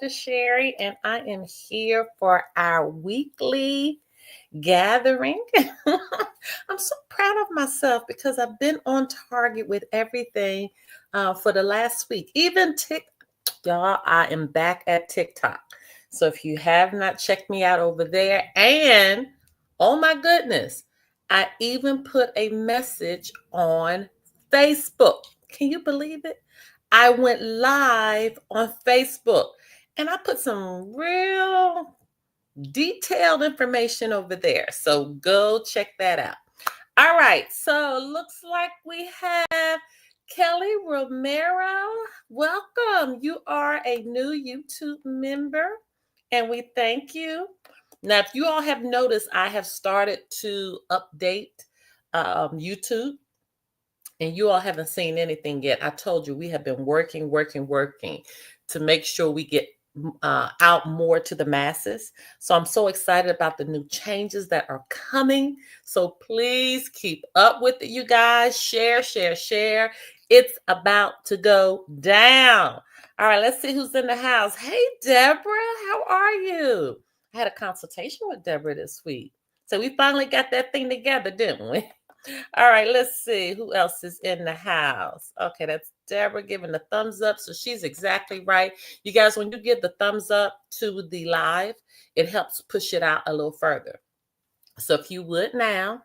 Dr. Sherry, and I am here for our weekly gathering. I'm so proud of myself because I've been on target with everything for the last week. Even y'all, I am back at TikTok. So if you have not checked me out over there, and oh my goodness, I even put a message on Facebook. Can you believe it? I went live on Facebook and I put some real detailed information over there. So go check that out. All right. So looks like we have Kelly Romero. Welcome. You are a new YouTube member and we thank you. Now, if you all have noticed, I have started to update YouTube and you all haven't seen anything yet. I told you we have been working to make sure we get out more to the masses. So I'm so excited about the new changes that are coming. So please keep up with it, you guys. Share. It's about to go down. All right, let's see who's in the house. Hey, Deborah, how are you? I had a consultation with Deborah this week. So we finally got that thing together, didn't we? All right, let's see who else is in the house. Okay, that's Deborah giving the thumbs up. So she's exactly right. You guys, when you give the thumbs up to the live, it helps push it out a little further. So if you would now,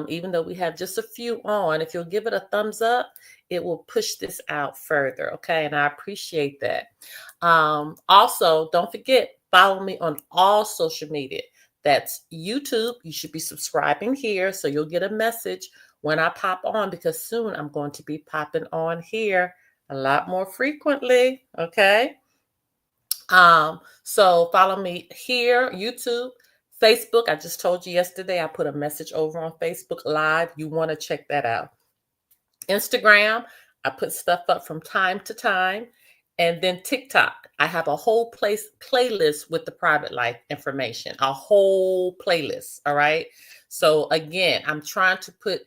even though we have just a few on, if you'll give it a thumbs up, it will push this out further. Okay, and I appreciate that. Also, don't forget, follow me on all social media. That's YouTube. You should be subscribing here so you'll get a message when I pop on because soon I'm going to be popping on here a lot more frequently. Okay. So follow me here, YouTube, Facebook. I just told you yesterday I put a message over on Facebook Live. You want to check that out. Instagram, I put stuff up from time to time. And then TikTok, I have a whole playlist with the private life information, a whole playlist. All right. So again, I'm trying to put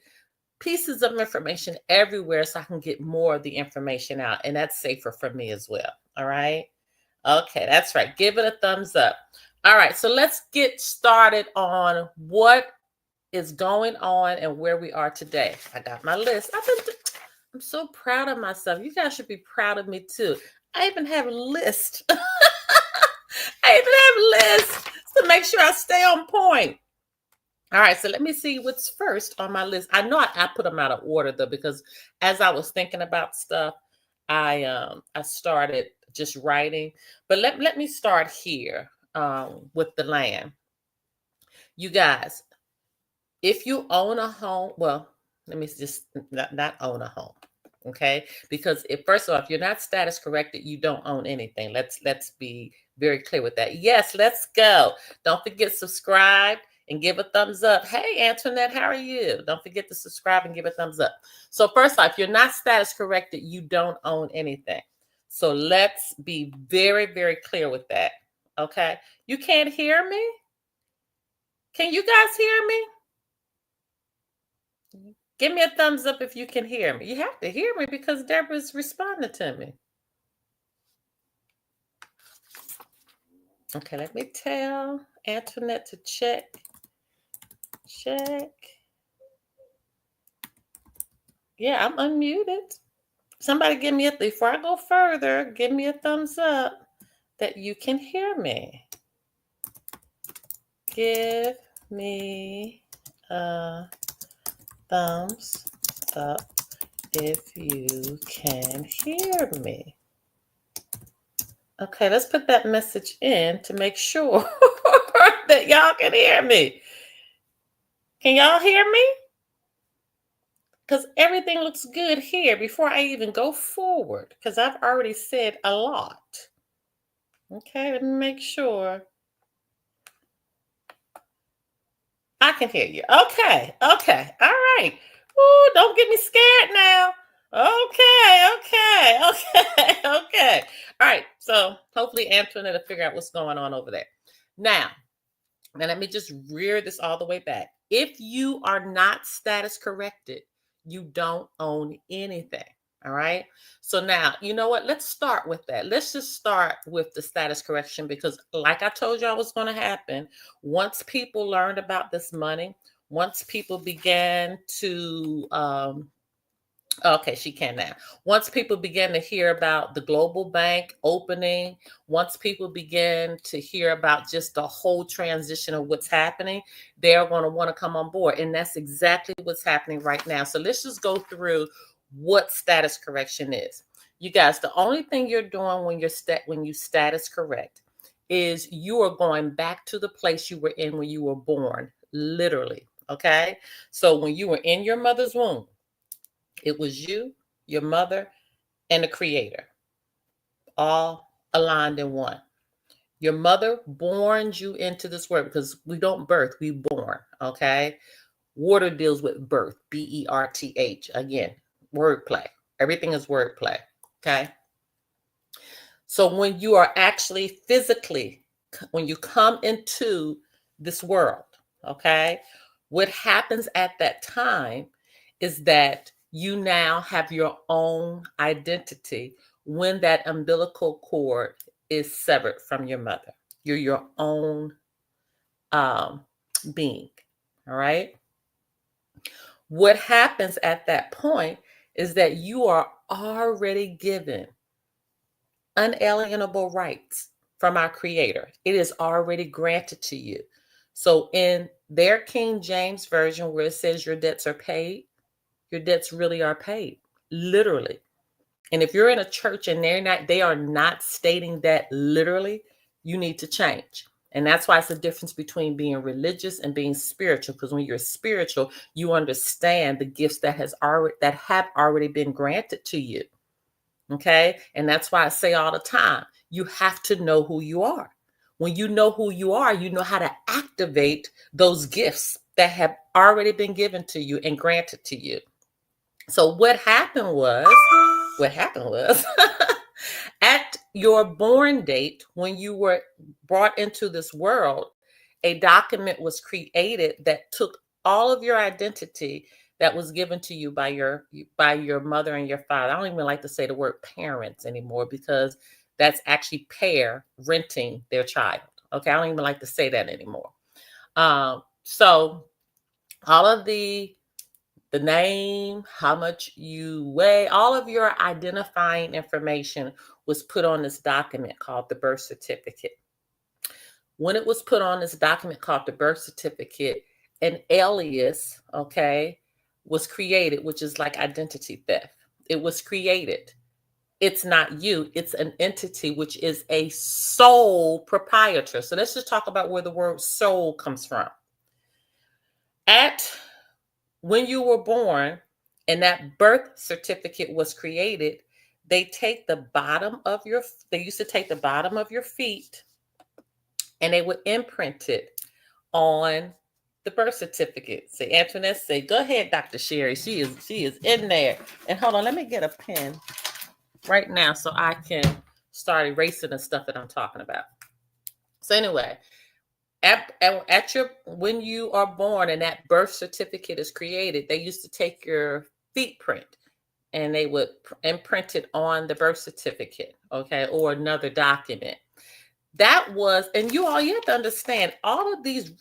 pieces of information everywhere so I can get more of the information out. And that's safer for me as well. All right. Okay, that's right. Give it a thumbs up. All right. So let's get started on what is going on and where we are today. I got my list. I'm so proud of myself. You guys should be proud of me too. I even have a list. I even have lists to make sure I stay on point. All right, so let me see what's first on my list. I know I put them out of order though, because as I was thinking about stuff, I started just writing. But let me start here with the land. You guys, if you own a home, well, let me just not own a home. Okay, because first of all, if you're not status corrected, you don't own anything. Let's be very clear with that. Yes, let's go. Don't forget subscribe and give a thumbs up. Hey, Antoinette, how are you? Don't forget to subscribe and give a thumbs up. So first off, if you're not status corrected, you don't own anything. So let's be very, very clear with that. Okay, you can't hear me? Can you guys hear me? Give me a thumbs up if you can hear me. You have to hear me because Deborah's responding to me. Okay, let me tell Antoinette to check. Yeah, I'm unmuted. Somebody give me before I go further, give me a thumbs up that you can hear me. Give me a thumbs up if you can hear me. Okay, let's put that message in to make sure that y'all can hear me. Can y'all hear me? Because everything looks good here before I even go forward, because I've already said a lot. Okay, let me make sure. I can hear you. Okay. All right. Ooh, don't get me scared now. Okay. All right. So hopefully Antoinette will figure out what's going on over there. Now let me just rear this all the way back. If you are not status corrected, you don't own anything. All right. So now, you know what? Let's start with that. Let's just start with the status correction because, like I told y'all, was going to happen. Once people learned about this money, once people began to, okay, she can now. Once people began to hear about the global bank opening, once people begin to hear about just the whole transition of what's happening, they're going to want to come on board. And that's exactly what's happening right now. So let's just go through what status correction is. You guys, the only thing you're doing when you status correct is you are going back to the place you were in when you were born, literally. Okay. So when you were in your mother's womb, it was you, your mother, and the creator, all aligned in one. Your mother born you into this world because we don't birth, we born, okay? Water deals with birth, B-E-R-T-H. Again, wordplay. Everything is wordplay, okay? So when you are actually physically, when you come into this world, okay, what happens at that time is that you now have your own identity when that umbilical cord is severed from your mother. You're your own being, all right? What happens at that point is that you are already given unalienable rights from our Creator. It is already granted to you. So in their King James Version, where it says your debts are paid, your debts really are paid, literally. And if you're in a church and they are not stating that literally, you need to change. And that's why it's the difference between being religious and being spiritual. Because when you're spiritual, you understand the gifts that have already been granted to you. Okay. And that's why I say all the time, you have to know who you are. When you know who you are, you know how to activate those gifts that have already been given to you and granted to you. So what happened was at your born date, when you were brought into this world, a document was created that took all of your identity that was given to you by your mother and your father. I don't even like to say the word parents anymore because that's actually renting their child. Okay, I don't even like to say that anymore. So all of the name, how much you weigh, all of your identifying information was put on this document called the birth certificate. When it was put on this document called the birth certificate, an alias, okay, was created, which is like identity theft. It was created. It's not you, it's an entity, which is a sole proprietor. So let's just talk about where the word soul comes from. When you were born and that birth certificate was created, they used to take the bottom of your feet and they would imprint it on the birth certificate. Say, Antoinette, say, go ahead, Dr. Sherry. She is in there. And hold on, let me get a pen right now so I can start erasing the stuff that I'm talking about. So anyway, when you are born and that birth certificate is created, they used to take your feet print and they would imprint it on the birth certificate, okay, or another document. That was, and you have to understand, all of these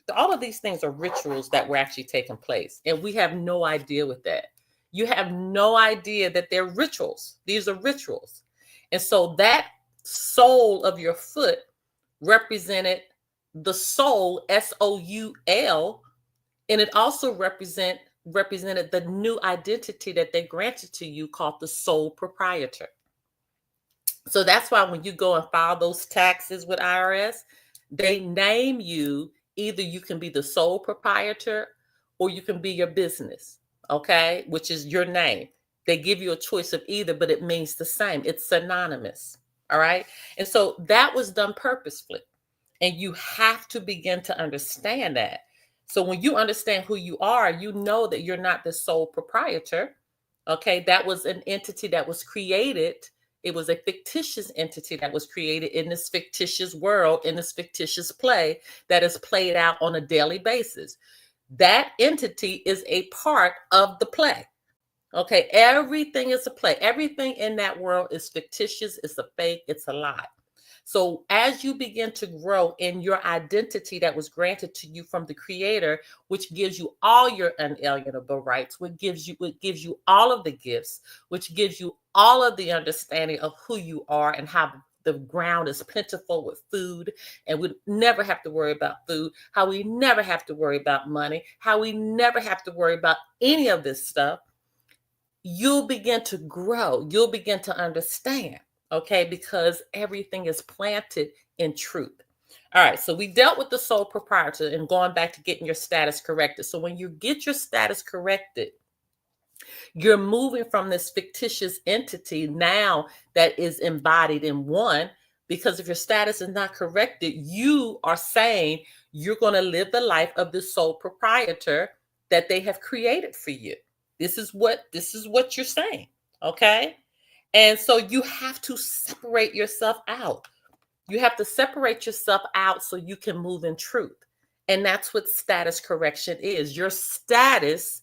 things are rituals that were actually taking place, and we have no idea with that. You have no idea that they're rituals. These are rituals. And so that sole of your foot represented the soul, S-O-U-L, and it also represented the new identity that they granted to you called the sole proprietor. So that's why when you go and file those taxes with IRS, they name you, either you can be the sole proprietor or you can be your business, okay, which is your name. They give you a choice of either, but it means the same. It's synonymous, all right? And so that was done purposefully. And you have to begin to understand that. So when you understand who you are, you know that you're not the sole proprietor. Okay, that was an entity that was created. It was a fictitious entity that was created in this fictitious world, in this fictitious play that is played out on a daily basis. That entity is a part of the play. Okay, everything is a play. Everything in that world is fictitious, it's a fake, it's a lie. So as you begin to grow in your identity that was granted to you from the creator, which gives you all your unalienable rights, which gives you all of the gifts, which gives you all of the understanding of who you are and how the ground is plentiful with food, and we never have to worry about food, how we never have to worry about money, how we never have to worry about any of this stuff. You'll begin to grow, you'll begin to understand, okay, because everything is planted in truth. All right, so we dealt with the sole proprietor and going back to getting your status corrected. So when you get your status corrected, you're moving from this fictitious entity now that is embodied in one. Because if your status is not corrected, you are saying you're going to live the life of the sole proprietor that they have created for you. This is what you're saying, okay? And so you have to separate yourself out. You have to separate yourself out so you can move in truth. And that's what status correction is. Your status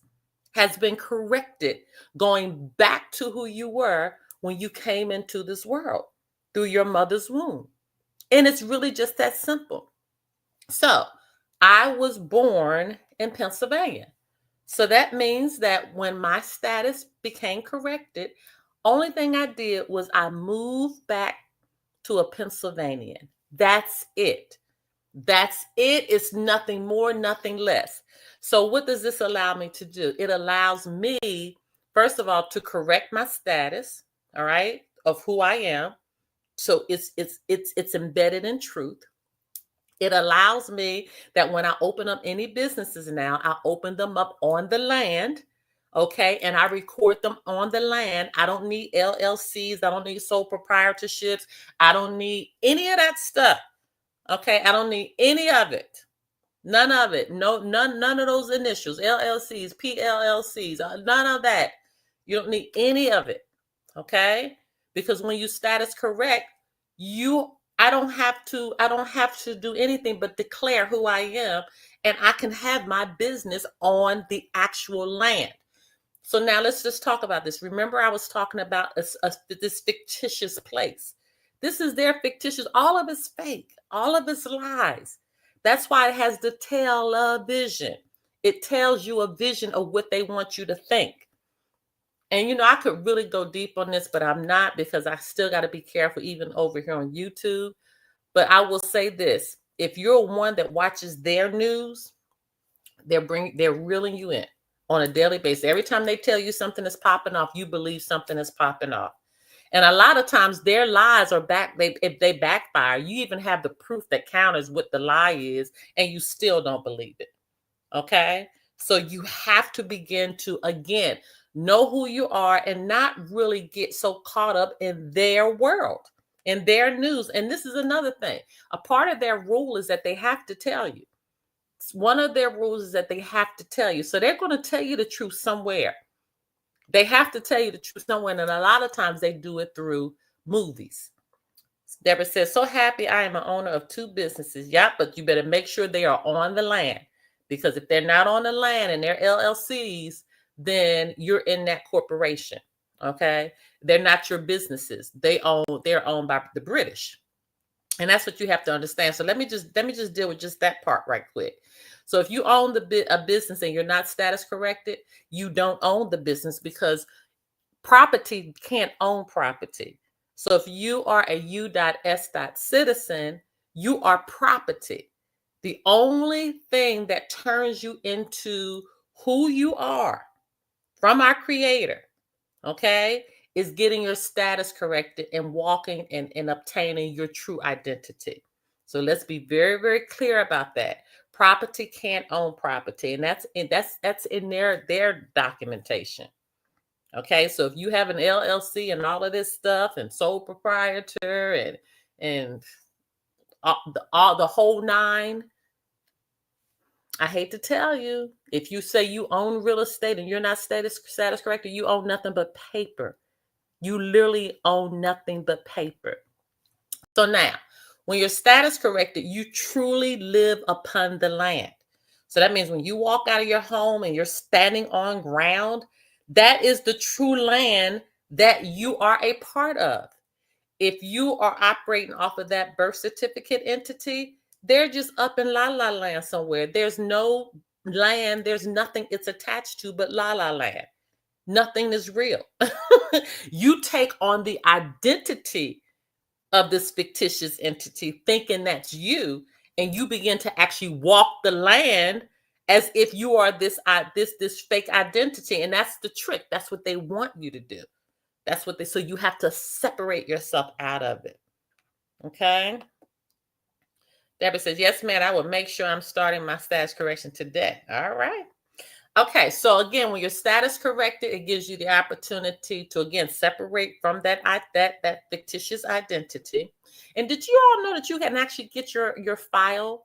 has been corrected, going back to who you were when you came into this world through your mother's womb. And it's really just that simple. So I was born in Pennsylvania. So that means that when my status became corrected, only thing I did was I moved back to a Pennsylvanian. That's it. That's it. It's nothing more, nothing less. So what does this allow me to do? It allows me, first of all, to correct my status, all right, of who I am. So it's embedded in truth. It allows me that when I open up any businesses now, I open them up on the land, okay, and I record them on the land. I don't need LLCs. I don't need sole proprietorships. I don't need any of that stuff. Okay, I don't need any of it. None of it. No, none of those initials, LLCs, PLLCs, none of that. You don't need any of it. Okay? Because when you status correct, you I don't have to do anything but declare who I am, and I can have my business on the actual land. So now let's just talk about this. Remember, I was talking about this fictitious place. This is their fictitious, all of it's fake, all of it's lies. That's why it has the television. It tells you a vision of what they want you to think. And I could really go deep on this, but I'm not, because I still got to be careful even over here on YouTube. But I will say this: if you're one that watches their news, they're reeling you in on a daily basis. Every time they tell you something is popping off, you believe something is popping off. And a lot of times their lies are if they backfire, you even have the proof that counters what the lie is, and you still don't believe it. Okay? So you have to begin to, again, know who you are and not really get so caught up in their world, in their news. And this is another thing. A part of their rule is that they have to tell you. One of their rules is that they have to tell you. So they're going to tell you the truth somewhere. They have to tell you the truth somewhere. And a lot of times they do it through movies. Deborah says, so happy I am an owner of 2 businesses. Yeah, but you better make sure they are on the land. Because if they're not on the land and they're LLCs, then you're in that corporation. Okay. They're not your businesses. They're owned by the British. And that's what you have to understand. So let me just deal with just that part right quick. So if you own a business and you're not status corrected, you don't own the business, because property can't own property. So if you are a U.S. citizen, you are property. The only thing that turns you into who you are from our creator, okay, is getting your status corrected and walking and obtaining your true identity. So let's be very, very clear about that. Property can't own property, and that's in their documentation. Okay, so if you have an LLC and all of this stuff, and sole proprietor and all the whole nine, I hate to tell you, if you say you own real estate and you're not status corrected, you own nothing but paper. You literally own nothing but paper. So now, when your status corrected, you truly live upon the land. So that means when you walk out of your home and you're standing on ground, That is the true land that you are a part of. If you are operating off of that birth certificate entity, they're just up in la la land somewhere. There's no land, there's nothing it's attached to but la la land. Nothing is real. You take on the identity of this fictitious entity, thinking that's you, and you begin to actually walk the land as if you are this fake identity. And that's the trick. That's what they want you to do. So you have to separate yourself out of it. Okay. Deborah says, yes, man, I will make sure I'm starting my status correction today. All right. Okay, so again, when your status corrected, it gives you the opportunity to again separate from that fictitious identity. And did you all know that you can actually get your file,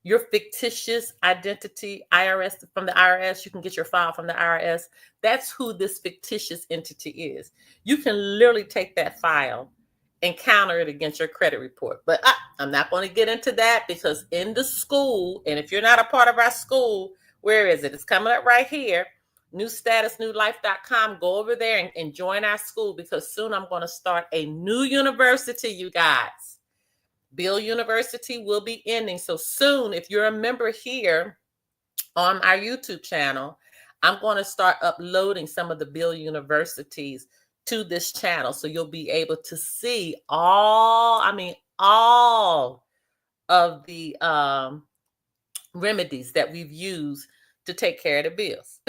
your fictitious identity, IRS from the IRS? You can get your file from the IRS. That's who this fictitious entity is. You can literally take that file and counter it against your credit report. But I'm not going to get into that because in the school, and if you're not a part of our school, where is it? It's coming up right here. NewStatusNewLife.com. Go over there and join our school because soon I'm going to start a new university, you guys. Bill University will be ending. So soon, if you're a member here on our YouTube channel, I'm going to start uploading some of the Bill Universities to this channel. So you'll be able to see all of the remedies that we've used to take care of the bills.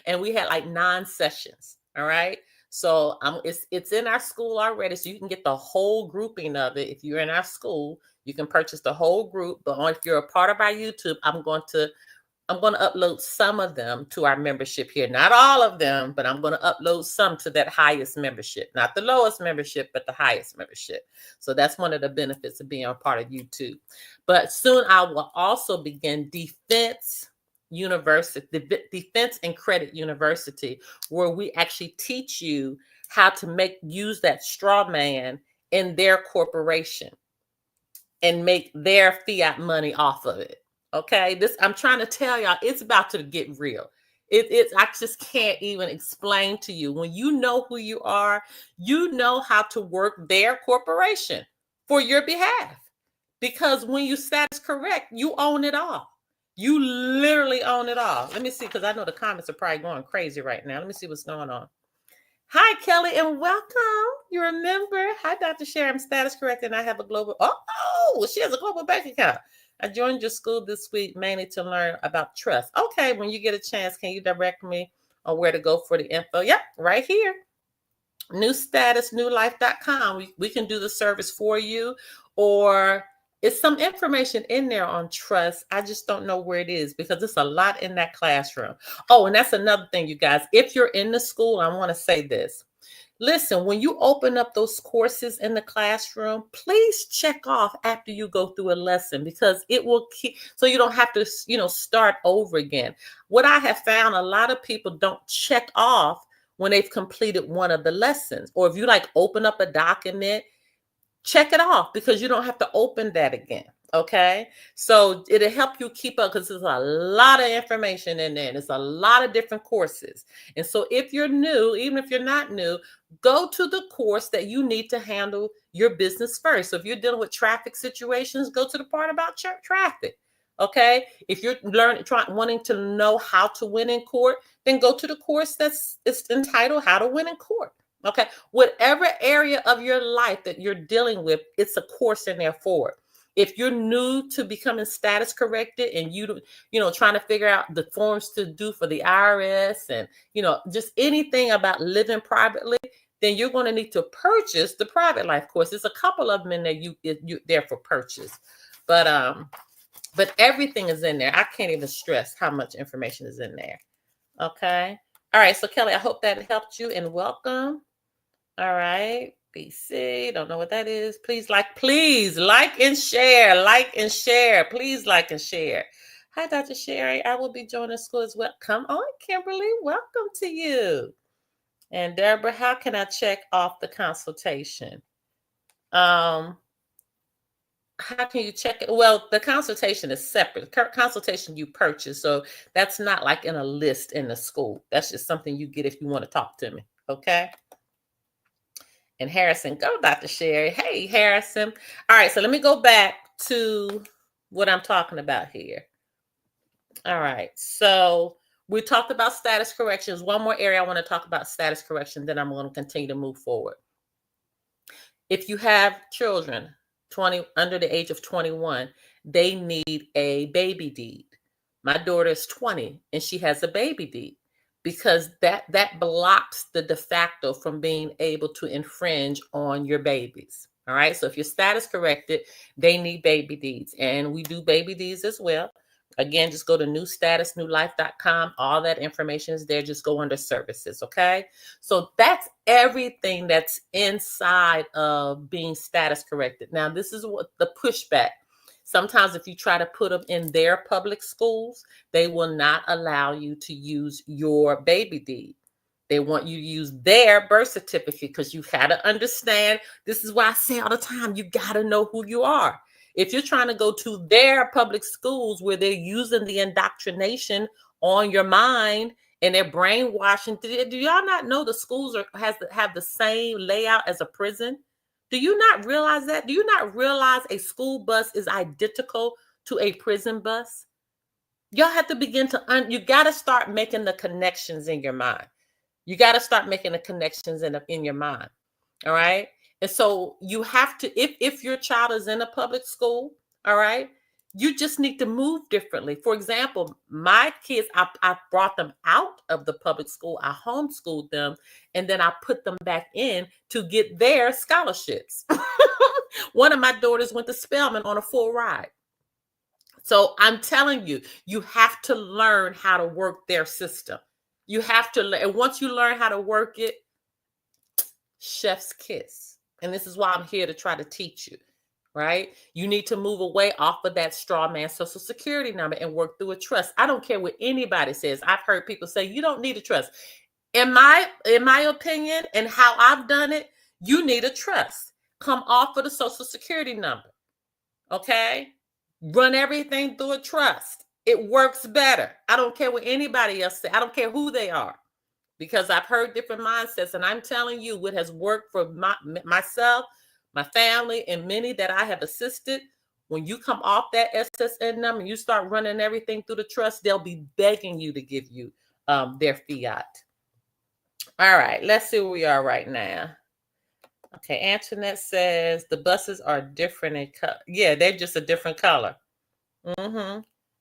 And we had like 9 sessions. All right. So it's in our school already. So you can get the whole grouping of it. If you're in our school, you can purchase the whole group. But if you're a part of our YouTube, I'm going to upload some of them to our membership here. Not all of them, but I'm going to upload some to that highest membership. Not the lowest membership, but the highest membership. So that's one of the benefits of being a part of YouTube. But soon I will also begin Defense University, the Defense and Credit University, where we actually teach you how to use that straw man in their corporation and make their fiat money off of it. Okay, I'm trying to tell y'all, it's about to get real. I just can't even explain to you. When you know who you are, you know how to work their corporation for your behalf. Because when you status correct, you own it all. You literally own it all. Let me see, because I know the comments are probably going crazy right now. Let me see what's going on. Hi, Kelly, and welcome. You remember? Hi, Dr. Sherry. I'm status corrected, and I have a global. Oh, she has a global bank account. I joined your school this week mainly to learn about trust. Okay, when you get a chance, can you direct me on where to go for the info? Yep, right here. NewStatusNewLife.com. We can do the service for you, or it's some information in there on trust. I just don't know where it is because it's a lot in that classroom. Oh, and that's another thing, you guys. If you're in the school, I want to say this. Listen, when you open up those courses in the classroom, please check off after you go through a lesson because it will keep, so you don't have to, start over again. What I have found, a lot of people don't check off when they've completed one of the lessons. Or if you open up a document, check it off because you don't have to open that again. Okay. So it'll help you keep up because there's a lot of information in there. There's a lot of different courses. And so if you're new, even if you're not new, go to the course that you need to handle your business first. So if you're dealing with traffic situations, go to the part about traffic. Okay. If you're wanting to know how to win in court, then go to the course it's entitled How to Win in Court. Okay. Whatever area of your life that you're dealing with, it's a course in there for it. If you're new to becoming status corrected and trying to figure out the forms to do for the IRS and, just anything about living privately, then you're going to need to purchase the private life course. There's a couple of them in there you there for purchase. But everything is in there. I can't even stress how much information is in there. Okay. All right. So Kelly, I hope that helped you and welcome. All right. BC, don't know what that is. Please like and share. Like and share. Please like and share. Hi, Dr. Sherry. I will be joining school as well. Come on, Kimberly. Welcome to you. And Deborah, how can I check off the consultation? How can you check it? Well, the consultation is separate. Consultation you purchase, so that's not like in a list in the school. That's just something you get if you want to talk to me. Okay. And Harrison, go, Dr. Sherry. Hey, Harrison. All right, so let me go back to what I'm talking about here. All right, so we talked about status corrections. One more area I want to talk about status correction, then I'm going to continue to move forward. If you have children 20 under the age of 21, they need a baby deed. My daughter is 20 and she has a baby deed because that blocks the de facto from being able to infringe on your babies. All right. So if you're status corrected, they need baby deeds, and we do baby deeds as well. Again, just go to newstatusnewlife.com. All that information is there. Just go under services. Okay. So that's everything that's inside of being status corrected. Now, this is what the pushback. Sometimes if you try to put them in their public schools, they will not allow you to use your baby deed. They want you to use their birth certificate because you got to understand. This is why I say all the time, you got to know who you are. If you're trying to go to their public schools where they're using the indoctrination on your mind and they're brainwashing, do y'all not know the schools have the same layout as a prison? Do you not realize that? Do you not realize a school bus is identical to a prison bus? Y'all have to begin to, you got to start making the connections in your mind. You got to start making the connections in your mind. All right. And so you have to, if your child is in a public school, all right, you just need to move differently. For example, my kids, I brought them out of the public school. I homeschooled them, and then I put them back in to get their scholarships. One of my daughters went to Spelman on a full ride. So I'm telling you, you have to learn how to work their system. You have to learn. And once you learn how to work it, chef's kiss. And this is why I'm here to try to teach you, right? You need to move away off of that straw man social security number and work through a trust. I don't care what anybody says. I've heard people say you don't need a trust. In my opinion and how I've done it, you need a trust. Come off of the social security number. Okay? Run everything through a trust. It works better. I don't care what anybody else says. I don't care who they are, because I've heard different mindsets, and I'm telling you what has worked for myself, my family, and many that I have assisted. When you come off that SSN number and you start running everything through the trust, they'll be begging you to give you their fiat. All right, let's see where we are right now. Okay, Antoinette says the buses are different in color. Yeah, they're just a different color. Mm-hmm.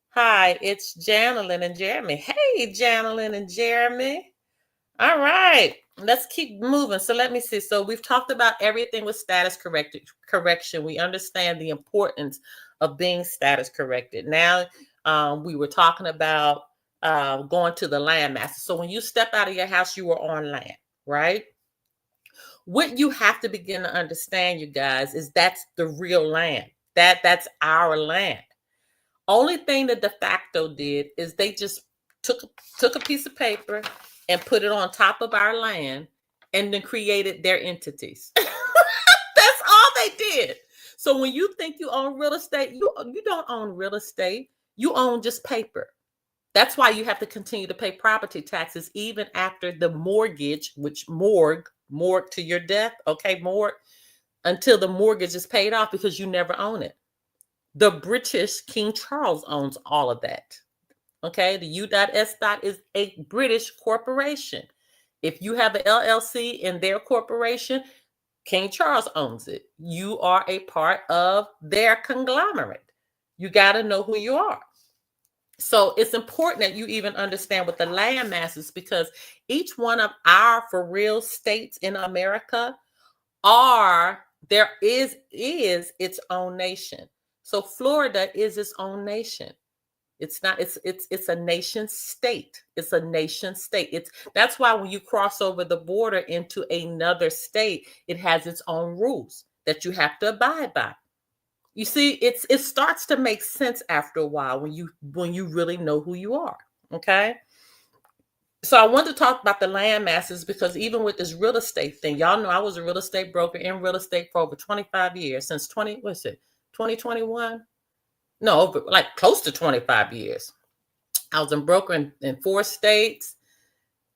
Hi, it's Janelyn and Jeremy. Hey, Janelyn and Jeremy. All right, let's keep moving. So let me see. So we've talked about everything with status correction. We understand the importance of being status corrected. Now, we were talking about going to the landmaster. So when you step out of your house, you are on land, right? What you have to begin to understand, you guys, is that's the real land. That's our land. Only thing that de facto did is they just took a piece of paper and put it on top of our land and then created their entities. That's all they did. So when you think you own real estate, you don't own real estate. You own just paper. That's why you have to continue to pay property taxes even after the mortgage, which morgue to your death, okay, morgue, until the mortgage is paid off, because you never own it. The British King Charles owns all of that. Okay, the U.S. is a British corporation. If you have an LLC in their corporation, King Charles owns it. You are a part of their conglomerate. You got to know who you are. So it's important that you even understand what the land masses, because each one of our for real states in America is its own nation. So Florida is its own nation. It's not, it's a nation state. It's a nation state. That's why when you cross over the border into another state, it has its own rules that you have to abide by. You see, it starts to make sense after a while when you really know who you are. Okay. So I want to talk about the land masses, because even with this real estate thing, y'all know I was a real estate broker in real estate for over 25 years, since 2021. No, like close to 25 years. I was a broker in 4 states,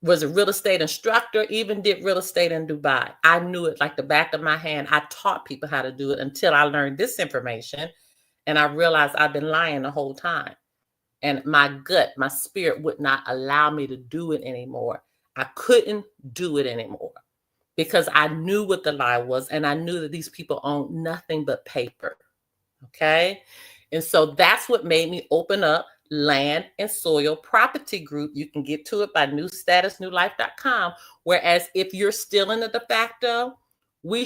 was a real estate instructor, even did real estate in Dubai. I knew it like the back of my hand. I taught people how to do it until I learned this information. And I realized I've been lying the whole time. And my gut, my spirit would not allow me to do it anymore. I couldn't do it anymore because I knew what the lie was. And I knew that these people owned nothing but paper. Okay. And so that's what made me open up Land and Soil Property Group. You can get to it by newstatusnewlife.com. Whereas if you're still in the de facto, we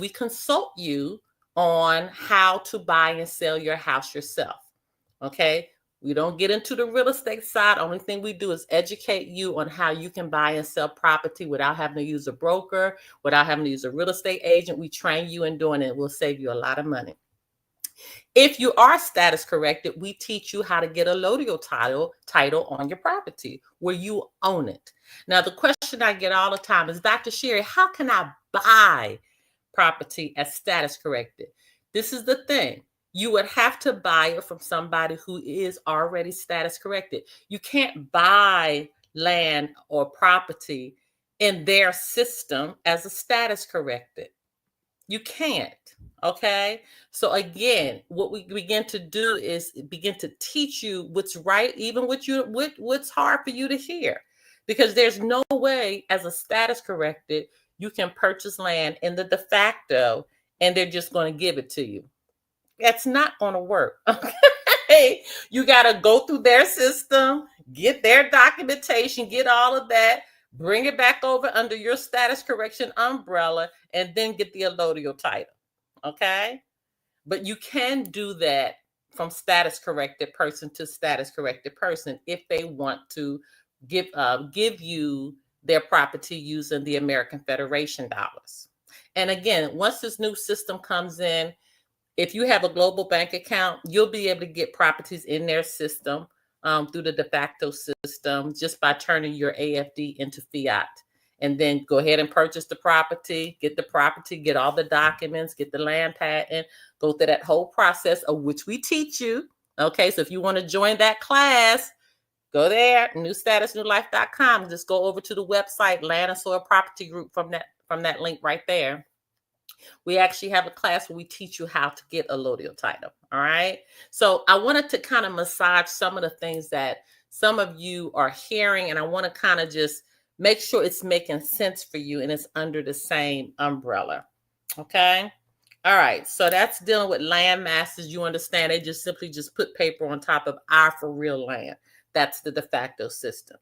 consult you on how to buy and sell your house yourself. Okay. We don't get into the real estate side. Only thing we do is educate you on how you can buy and sell property without having to use a broker, without having to use a real estate agent. We train you in doing it. We'll save you a lot of money. If you are status corrected, we teach you how to get a Lodio title on your property where you own it. Now, the question I get all the time is, Dr. Sherry, how can I buy property as status corrected? This is the thing. You would have to buy it from somebody who is already status corrected. You can't buy land or property in their system as a status corrected. You can't. Okay. So again, what we begin to do is begin to teach you what's right, even what's hard for you to hear, because there's no way as a status corrected you can purchase land in the de facto and they're just going to give it to you. That's not going to work. Okay. You got to go through their system, get their documentation, get all of that, bring it back over under your status correction umbrella, and then get the allodial title. Okay. But you can do that from status corrected person to status corrected person if they want to give you their property using the American Federation dollars. And again, once this new system comes in, if you have a global bank account, you'll be able to get properties in their system through the de facto system just by turning your AFD into fiat. And then go ahead and purchase the property, get all the documents, get the land patent, go through that whole process of which we teach you. Okay, so if you want to join that class, go there, newstatusnewlife.com. Just go over to the website, Land and Soil Property Group, from that link right there. We actually have a class where we teach you how to get a allodial title. All right. So I wanted to kind of massage some of the things that some of you are hearing, and I want to kind of just make sure it's making sense for you and it's under the same umbrella. Okay. All right. So that's dealing with land masses. You understand they just simply put paper on top of our for real land. That's the de facto system.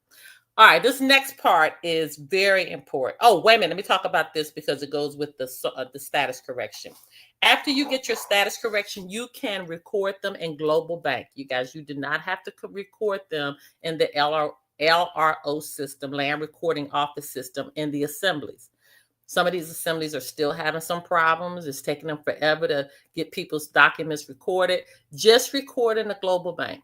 All right, this next part is very important. Oh, wait a minute. Let me talk about this because it goes with the status correction. After you get your status correction, you can record them in Global Bank. You guys, you do not have to record them in the LRO system, Land Recording Office system, in the assemblies. Some of these assemblies are still having some problems. It's taking them forever to get people's documents recorded. Just record in the Global Bank.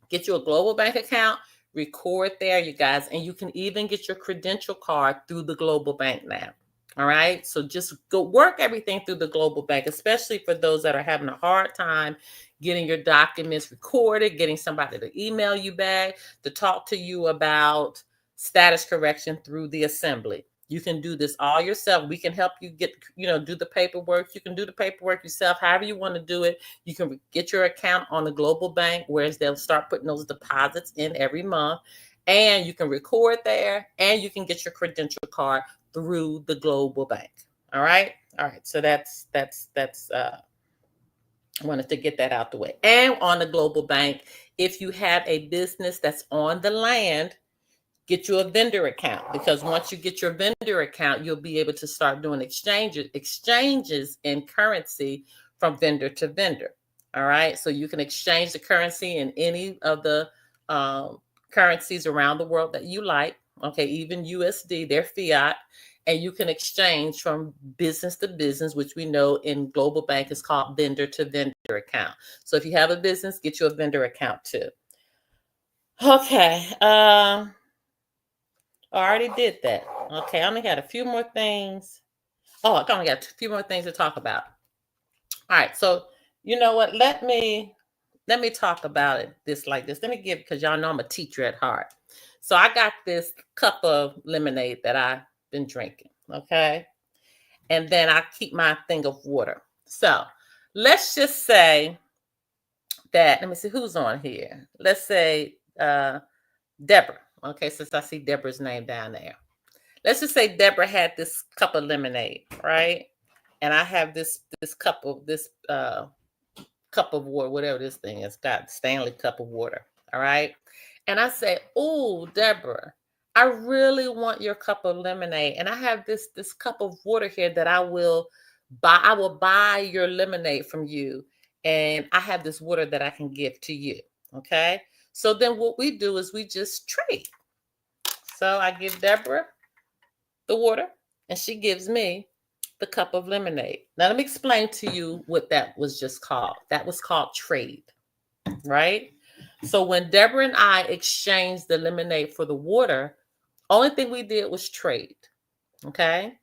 Get you a Global Bank account. Record there, you guys, and you can even get your credential card through the Global Bank now. All right, so just go work everything through the Global Bank, especially for those that are having a hard time getting your documents recorded, getting somebody to email you back, to talk to you about status correction through the assembly. You can do this all yourself. We can help you get, do the paperwork. You can do the paperwork yourself, however you want to do it. You can get your account on the Global Bank, where they'll start putting those deposits in every month. And you can record there, and you can get your credential card through the Global Bank. All right. All right. So that's I wanted to get that out the way. And on the Global Bank, if you have a business that's on the land, get you a vendor account, because once you get your vendor account, you'll be able to start doing exchanges in currency from vendor to vendor. All right. So you can exchange the currency in any of the currencies around the world that you like. Okay. Even USD, their fiat. And you can exchange from business to business, which we know in Global Bank is called vendor to vendor account. So if you have a business, get you a vendor account too. Okay. I already did that. Okay, I only had a few more things. Oh, I only got a few more things to talk about. All right, so You know what? Let me talk about it this like this. Let me give, because y'all know I'm a teacher at heart. So I got this cup of lemonade that I've been drinking. Okay. And then I keep my thing of water. So let's just say that, let me see who's on here. Let's say Deborah. Okay, since I see Deborah's name down there. Let's just say Deborah had this cup of lemonade, right? And I have this cup of cup of water, whatever this thing is, got Stanley cup of water. All right. And I say, oh, Deborah, I really want your cup of lemonade. And I have this cup of water here that I will buy. I will buy your lemonade from you. And I have this water that I can give to you. Okay. So then what we do is we just trade. So I give Deborah the water and she gives me the cup of lemonade. Now, let me explain to you what that was just called. That was called trade, right? So when Deborah and I exchanged the lemonade for the water, only thing we did was trade, okay?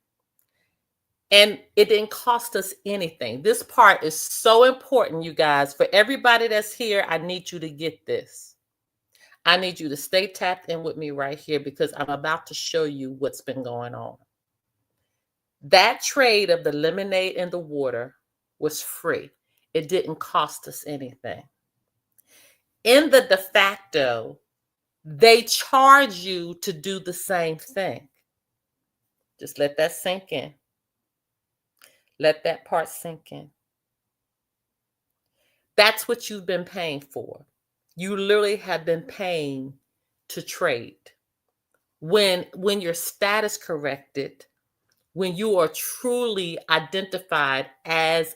And it didn't cost us anything. This part is so important, you guys. For everybody that's here, I need you to get this. I need you to stay tapped in with me right here because I'm about to show you what's been going on. That trade of the lemonade and the water was free. It didn't cost us anything. In the de facto, they charge you to do the same thing. Just let that sink in. Let that part sink in. That's what you've been paying for. You literally have been paying to trade. When your status corrected, when you are truly identified as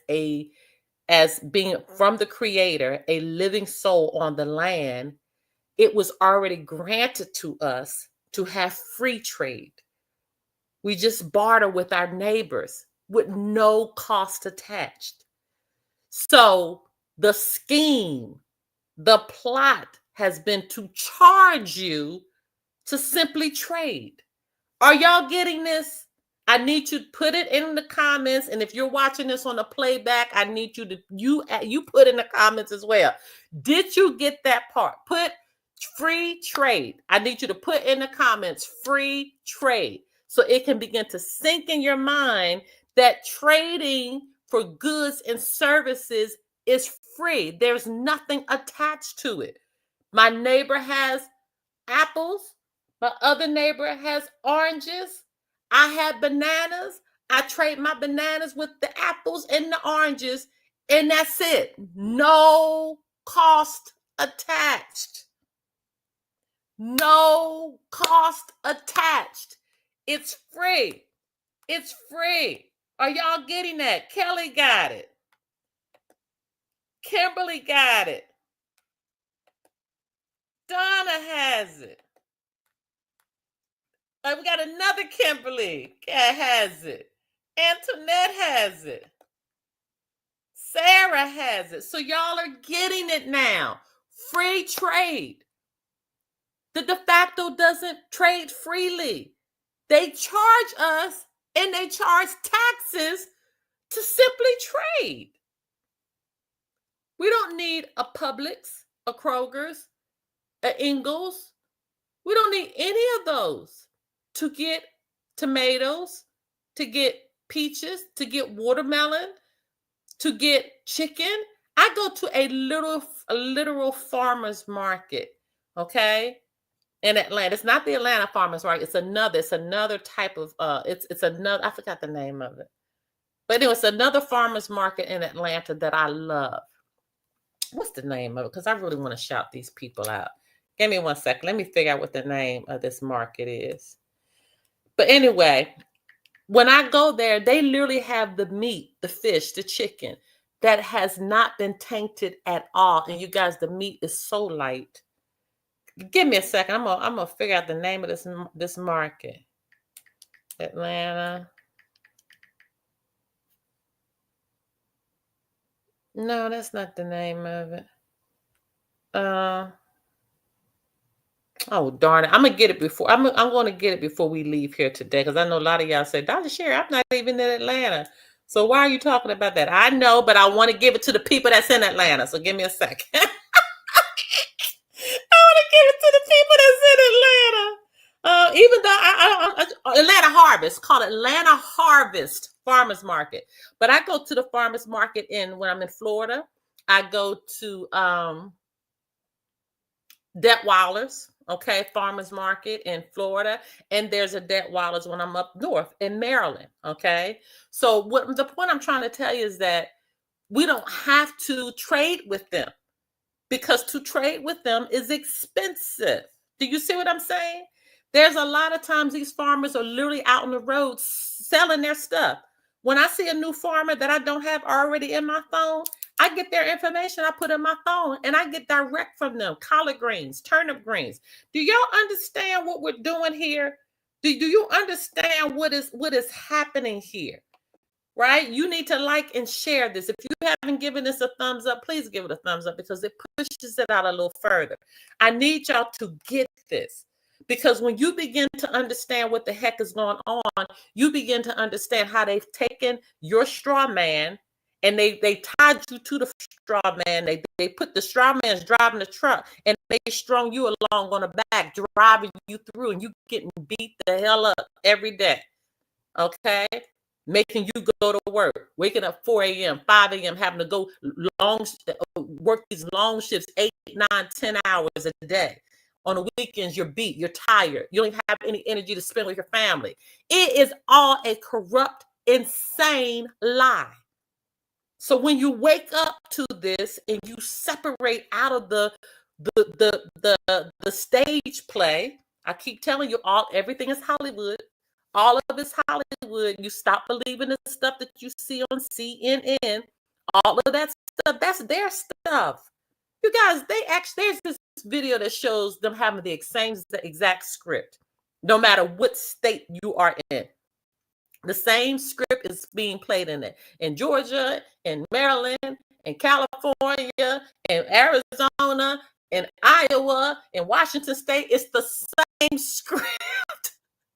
being from the creator, a living soul on the land, it was already granted to us to have free trade. We just barter with our neighbors with no cost attached. So the scheme, the plot has been to charge you to simply trade. Are y'all getting this? I need you to put it in the comments. And if you're watching this on a playback, I need you to, you put in the comments as well. Did you get that part? Put free trade. I need you to put in the comments free trade so it can begin to sink in your mind that trading for goods and services is free. There's nothing attached to it. My neighbor has apples. My other neighbor has oranges. I have bananas. I trade my bananas with the apples and the oranges, and that's it. No cost attached. No cost attached. It's free. It's free. Are y'all getting that? Kelly got it. Kimberly got it. Donna has it. We got another Kimberly has it. Antoinette has it. Sarah has it. So y'all are getting it now. Free trade. The de facto doesn't trade freely. They charge us and they charge taxes to simply trade. We don't need a Publix, a Kroger's, a Ingles. We don't need any of those to get tomatoes, to get peaches, to get watermelon, to get chicken. I go to a literal farmer's market, okay? In Atlanta. It's not the Atlanta farmer's market. It's another type of it's another, I forgot the name of it. But anyway, it's another farmer's market in Atlanta that I love. What's the name of it? Because I really want to shout these people out. Give me 1 second. Let me figure out what the name of this market is. But anyway, when I go there, they literally have the meat, the fish, the chicken that has not been tainted at all. And you guys, the meat is so light. Give me a second. I'm gonna figure out the name of this market. Atlanta. No, that's not the name of it. Oh darn it! I'm gonna get it before I'm gonna get it before we leave here today because I know a lot of y'all say, Dr. Sherry, I'm not even in Atlanta. So why are you talking about that? I know, but I want to give it to the people that's in Atlanta. So give me a second. I want to give it to the people that's in Atlanta. Even though Atlanta Harvest, call it Atlanta Harvest Farmers Market. But I go to the farmers market when I'm in Florida. I go to Detweiler's, okay, farmers market in Florida, and there's a Detweiler's when I'm up north in Maryland, okay. So what the point I'm trying to tell you is that we don't have to trade with them, because to trade with them is expensive. Do you see what I'm saying? There's a lot of times these farmers are literally out on the road selling their stuff. When I see a new farmer that I don't have already in my phone, I get their information, I put in my phone, and I get direct from them. Collard greens, turnip greens. Do y'all understand what we're doing here? Do you understand what is happening here? Right? You need to like and share this. If you haven't given this a thumbs up, please give it a thumbs up, because it pushes it out a little further. I need y'all to get this, because when you begin to understand what the heck is going on, you begin to understand how they've taken your straw man and they tied you to the straw man. They put the straw man's driving the truck, and they strung you along on the back, driving you through, and you getting beat the hell up every day. Okay? Making you go to work, waking up 4 a.m., 5 a.m., having to go work these long shifts, 8, 9, 10 hours a day. On the weekends, you're beat, you're tired, you don't have any energy to spend with your family. It is all a corrupt, insane lie. So when you wake up to this and you separate out of the stage play, I keep telling you, everything is Hollywood. All of it's Hollywood. You stop believing the stuff that you see on CNN. All of that stuff, that's their stuff. You guys, there's this video that shows them having the exact script, no matter what state you are in. The same script is being played in Georgia, in Maryland, in California, in Arizona, in Iowa, in Washington State. It's the same script.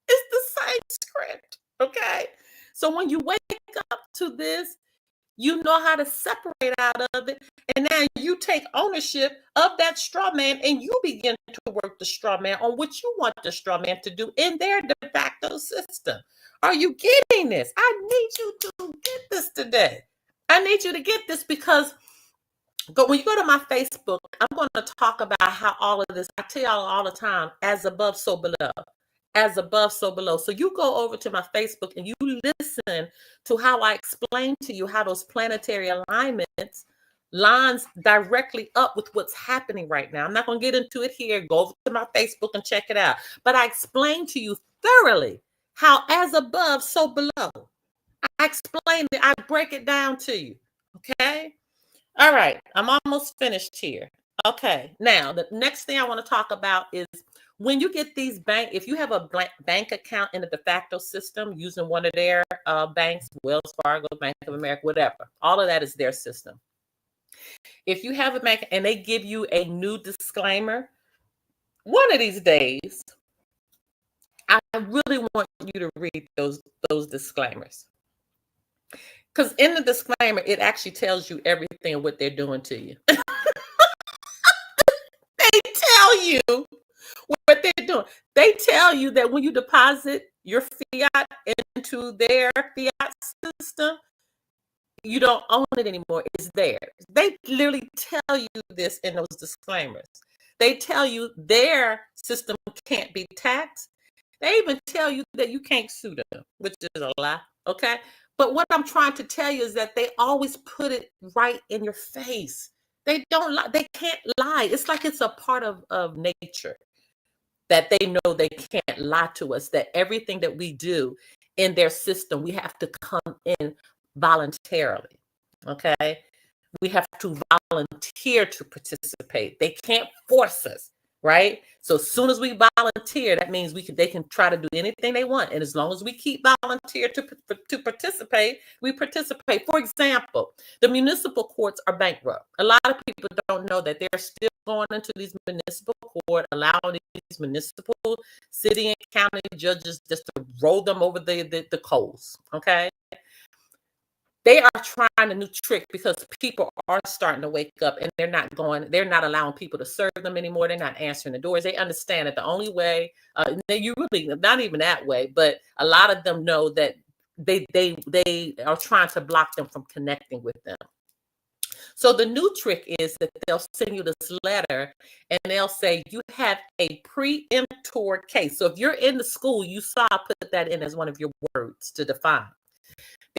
It's the same script, okay? So when you wake up to this, you know how to separate out of it, and now you take ownership of that straw man, and you begin to work the straw man on what you want the straw man to do in their de facto system. Are you getting this? I need you to get this today. I need you to get this, because when you go to my Facebook, I'm going to talk about how all of this, I tell y'all all the time, as above, so below. As above, so below. So you go over to my Facebook and you listen to how I explain to you how those planetary alignments lines directly up with what's happening right now. I'm not going to get into it here. Go over to my Facebook and check it out. But I explain to you thoroughly how as above, so below. I explain it. I break it down to you. Okay? All right. I'm almost finished here. Okay. Now, the next thing I want to talk about is when you get these if you have a bank account in the de facto system using one of their banks, Wells Fargo, Bank of America, whatever, all of that is their system. If you have a bank and they give you a new disclaimer, one of these days, I really want you to read those disclaimers. Because in the disclaimer, it actually tells you everything what they're doing to you. They tell you what they're doing. They tell you that when you deposit your fiat into their fiat system, you don't own it anymore. It's theirs. They literally tell you this in those disclaimers. They tell you their system can't be taxed. They even tell you that you can't sue them, which is a lie. Okay. But what I'm trying to tell you is that they always put it right in your face. They don't lie. They can't lie. It's like it's a part of nature that they know they can't lie to us, that everything that we do in their system, we have to come in voluntarily. Okay. We have to volunteer to participate. They can't force us, right? So as soon as we volunteer, that means they can try to do anything they want. And as long as we keep volunteer to participate, we participate. For example, the municipal courts are bankrupt. A lot of people don't know that they're still going into these municipal court, allowing these municipal city and county judges just to roll them over the coals, okay? They are trying a new trick because people are starting to wake up, and they're not allowing people to serve them anymore. They're not answering the doors. They understand that the only way, you really not even that way, but a lot of them know that they are trying to block them from connecting with them. So the new trick is that they'll send you this letter and they'll say you have a preemptor case. So if you're in the school, you saw I put that in as one of your words to define.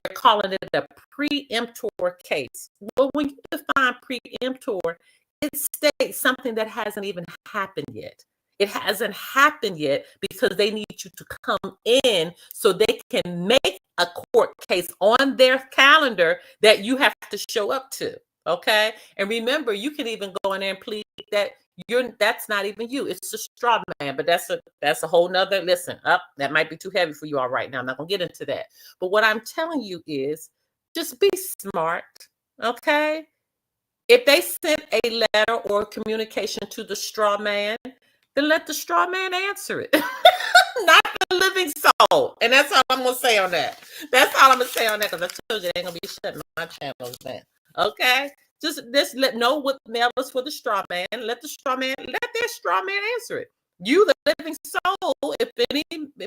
They're calling it a preemptor case. Well, when you define preemptor, it states something that hasn't even happened yet. It hasn't happened yet because they need you to come in so they can make a court case on their calendar that you have to show up to. Okay. And remember, you can even go in there and plead that that's not even you. It's a straw man, but that's a whole nother listen up. That might be too heavy for you all right now. I'm not gonna get into that. But what I'm telling you is just be smart. Okay. If they sent a letter or communication to the straw man, then let the straw man answer it. Not the living soul. And that's all I'm gonna say on that. That's all I'm gonna say on that, because I told you they ain't gonna be shutting my channels down. Okay. Just know what mail is for the straw man. Let their straw man answer it. You, the living soul, if any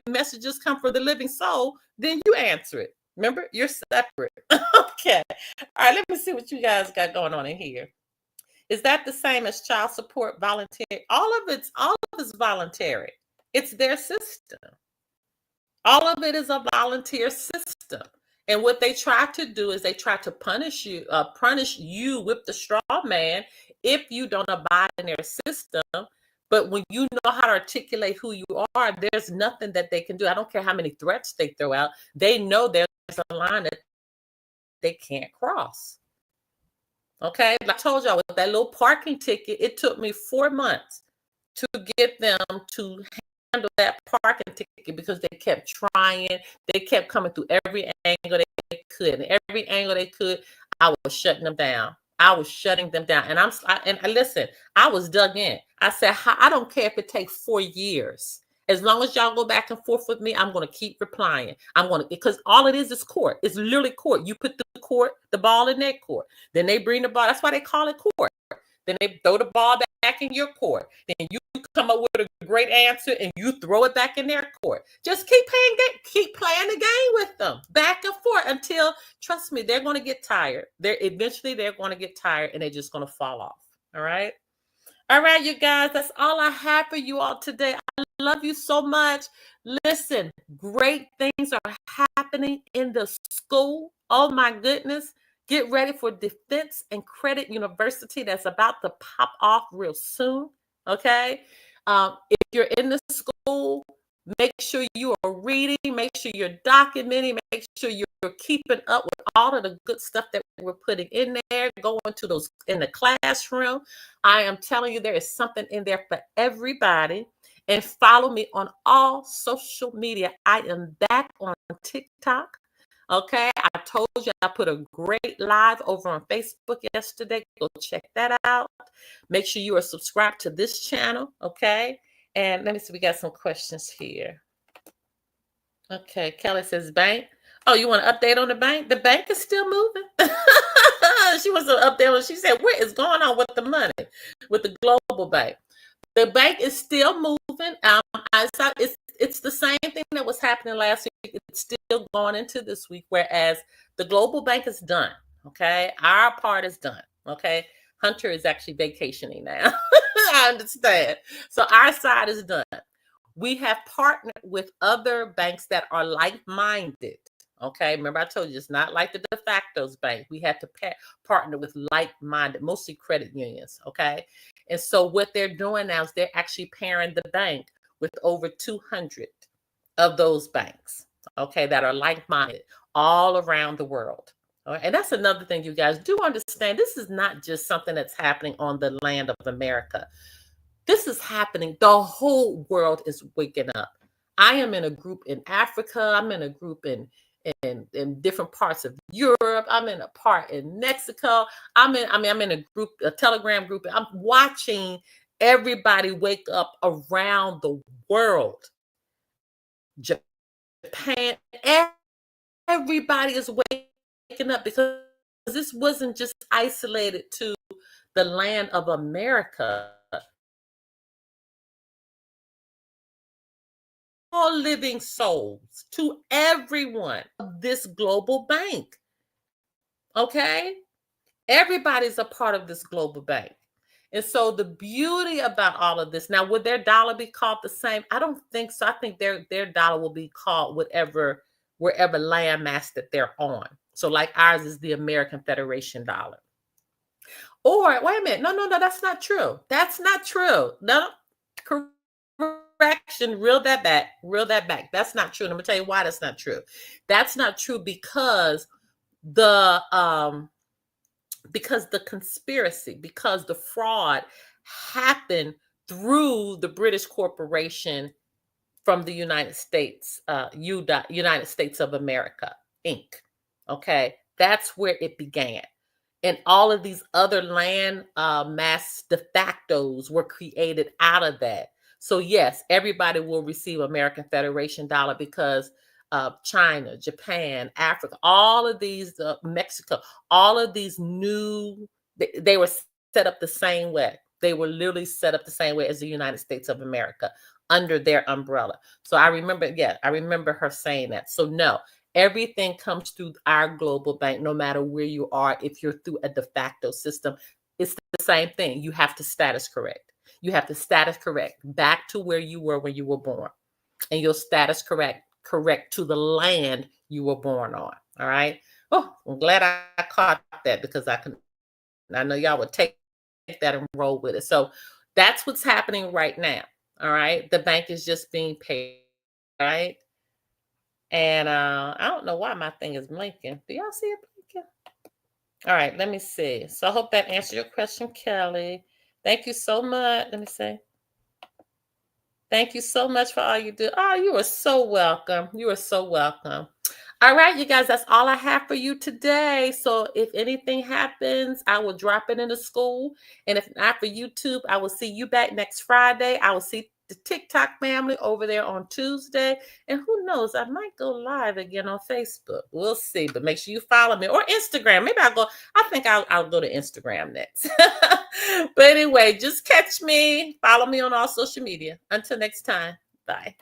messages come for the living soul, then you answer it. Remember, you're separate. Okay. All right, let me see what you guys got going on in here. Is that the same as child support voluntary? All of it's voluntary. It's their system. All of it is a volunteer system. And what they try to do is they try to punish you with the straw man if you don't abide in their system. But when you know how to articulate who you are, there's nothing that they can do. I don't care how many threats they throw out. They know there's a line that they can't cross. Okay, I told y'all with that little parking ticket, it took me 4 months to get them to handle that parking ticket because they kept trying. They kept coming through every angle they could, and every angle they could, I was shutting them down. I was shutting them down, and listen, I was dug in. I said, I don't care if it takes 4 years. As long as y'all go back and forth with me, I'm going to keep replying. Because all it is court. It's literally court. You put the ball in their court. Then they bring the ball. That's why they call it court. Then they throw the ball back in your court. Then you come up with a great answer and you throw it back in their court. Just keep playing the game with them back and forth until, trust me, they're going to get tired. Eventually they're going to get tired and they're just going to fall off. All right. All right, you guys, that's all I have for you all today. I love you so much. Listen, great things are happening in the school. Oh my goodness. Get ready for Defense and Credit University that's about to pop off real soon. Okay. If you're in the school, make sure you are reading, make sure you're documenting, make sure you're keeping up with all of the good stuff that we're putting in there, going to those in the classroom. I am telling you, there is something in there for everybody. And follow me on all social media. I am back on TikTok. Okay, I told you I put a great live over on Facebook yesterday. Go check that out. Make sure you are subscribed to this channel. Okay. And let me see, we got some questions here. Okay, Kelly says bank. Oh, you want an update on the bank? The bank is still moving. She wants an update on. She said, what is going on with the money, with the global bank? The bank is still moving. It's the same thing that was happening last week. It's still going into this week, whereas the global bank is done. Okay, our part is done. Okay, Hunter is actually vacationing now. I understand. So our side is done. We have partnered with other banks that are like-minded. Okay, remember I told you it's not like the de facto's bank. We had to partner with like-minded, mostly credit unions. Okay, and so what they're doing now is they're actually pairing the bank with over 200 of those banks. Okay, that are like-minded all around the world. All right, and that's another thing you guys do understand. This is not just something that's happening on the land of America. This is happening. The whole world is waking up. I am in a group in Africa. I'm in a group in different parts of Europe. I'm in a part in Mexico. I'm in a group, a Telegram group. I'm watching everybody wake up around the world. Japan, everybody is waking waking up, because this wasn't just isolated to the land of America. All living souls, to everyone of this global bank. Okay? Everybody's a part of this global bank. And so the beauty about all of this, now, would their dollar be called the same? I don't think so. I think their dollar will be called whatever, wherever landmass that they're on. So like ours is the American Federation dollar. Or wait a minute, no, that's not true. That's not true. No, correction, reel that back. That's not true. And I'm gonna tell you why that's not true. That's not true because the conspiracy, because the fraud happened through the British corporation from the United States, United States of America, Inc. Okay, that's where it began. And all of these other land mass de factos were created out of that. So yes, everybody will receive American Federation dollar because China, Japan, Africa, all of these, Mexico, all of these new, they were set up the same way. They were literally set up the same way as the United States of America under their umbrella. So I remember her saying that. So no, everything comes through our global bank, no matter where you are. If you're through a de facto system, it's the same thing. You have to status correct. You have to status correct back to where you were when you were born, and you'll status correct to the land you were born on. All right. Oh, I'm glad I caught that, because I know y'all would take that and roll with it. So that's what's happening right now. All right. The bank is just being paid. All right. And I don't know why my thing is blinking. Do y'all see it blinking? All right, let me see. So I hope that answered your question, Kelly. Thank you so much. Let me see. Thank you so much for all you do. Oh, you are so welcome. You are so welcome. All right, you guys, that's all I have for you today. So if anything happens, I will drop it into school. And if not for YouTube, I will see you back next Friday. I will see the TikTok family over there on Tuesday. And who knows, I might go live again on Facebook. We'll see. But make sure you follow me, or Instagram. Maybe I think I'll go to Instagram next. But anyway, just catch me. Follow me on all social media. Until next time. Bye.